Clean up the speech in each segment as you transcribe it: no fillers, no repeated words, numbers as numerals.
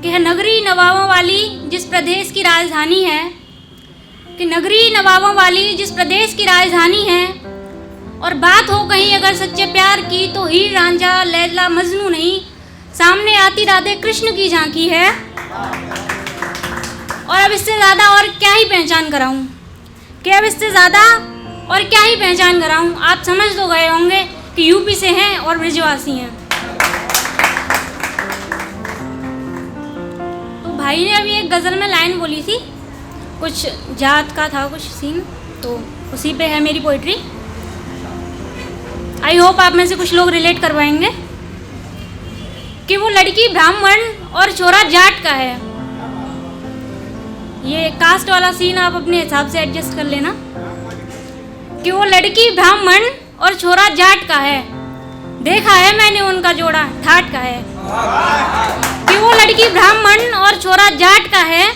कि है नगरी नवाबों वाली जिस प्रदेश की राजधानी है, कि नगरी नवाबों वाली जिस प्रदेश की राजधानी है, और बात हो कहीं अगर सच्चे प्यार की तो हीर रांझा लैला मजनू नहीं, सामने आती राधे कृष्ण की झांकी है। और अब इससे ज़्यादा और क्या ही पहचान कराऊं, कि अब इससे ज़्यादा और क्या ही पहचान कराऊं। आप समझ तो गए होंगे कि यूपी से हैं और ब्रिजवासी हैं। तो भाई ने अभी एक गज़ल में लाइन बोली थी, कुछ जात का था कुछ सीन, तो उसी पे है मेरी पोइट्री। आई होप आप में से कुछ लोग रिलेट करवाएंगे कि वो लड़की ब्राह्मण और छोरा जाट का है। ये कास्ट वाला सीन आप अपने हिसाब से एडजस्ट कर लेना। कि वो लड़की ब्राह्मण और छोरा जाट का है, देखा है मैंने उनका जोड़ा ठाट का है। कि वो लड़की ब्राह्मण और छोरा जाट का है,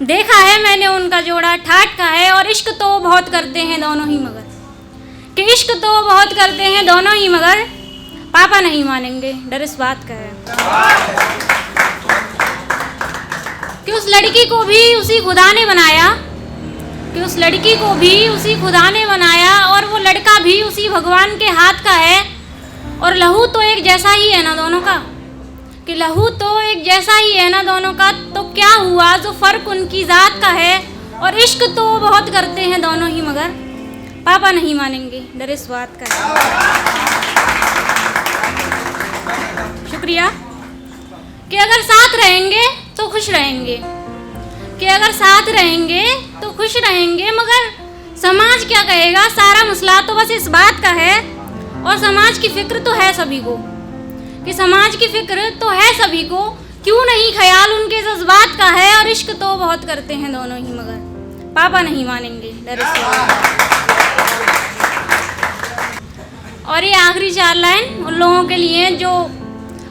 देखा है मैंने उनका जोड़ा ठाट का है। और इश्क तो बहुत करते हैं दोनों ही मगर, कि इश्क तो बहुत करते हैं दोनों ही मगर, पापा नहीं मानेंगे डर इस बात का है। कि उस लड़की को भी उसी खुदा ने बनाया, कि उस लड़की को भी उसी खुदा ने बनाया, और वो लड़का भी उसी भगवान के हाथ का है। और लहू तो एक जैसा ही है ना दोनों का, कि लहू तो एक जैसा ही है ना दोनों का, तो क्या हुआ जो फ़र्क उनकी ज़ात का है। और इश्क तो बहुत करते हैं दोनों ही मगर, पापा नहीं मानेंगे डर इस बात का है। शुक्रिया। कि अगर साथ रहेंगे तो खुश रहेंगे, कि अगर साथ रहेंगे तो खुश रहेंगे, मगर समाज क्या कहेगा सारा मसला तो बस इस बात का है। और समाज की फिक्र तो है सभी को, कि समाज की फिक्र तो है सभी को, क्यों नहीं ख्याल उनके जज्बात का है। और इश्क तो बहुत करते हैं दोनों ही मगर, पापा नहीं मानेंगे डर इस बात का। और ये आखिरी 4 लाइन उन लोगों के लिए जो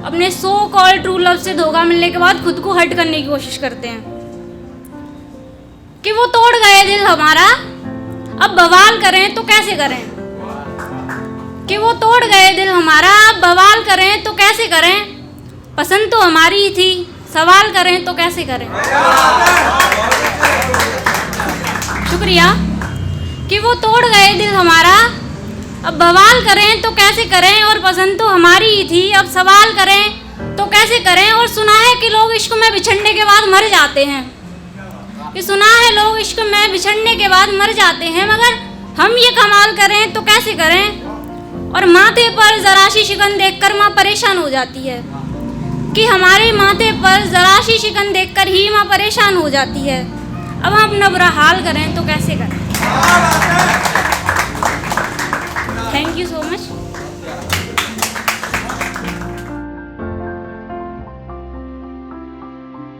अपने सो कॉल ट्रू लव से धोखा मिलने के बाद खुद को हर्ट करने की कोशिश करते हैं। कि वो तोड़ गए दिल हमारा, अब बवाल करें तो कैसे करें। कि वो तोड़ गए दिल हमारा, अब बवाल करें तो कैसे करें। पसंद तो हमारी ही थी, सवाल करें तो कैसे करें। शुक्रिया। कि वो तोड़ गए दिल हमारा, अब बवाल करें तो कैसे करें। और पसंद तो हमारी ही थी, अब सवाल करें तो कैसे करें। और सुना है कि लोग इश्क में बिछड़ने के बाद मर जाते हैं, कि सुना है लोग इश्क में बिछड़ने के बाद मर जाते हैं, मगर हम ये कमाल करें तो कैसे करें। और माथे पर जरा सी शिकन देखकर माँ परेशान हो जाती है, कि हमारे माथे पर जरा सी शिकन देखकर ही माँ परेशान हो जाती है। अब हम अपना बुरा हाल करें तो कैसे करें। Thank you so much.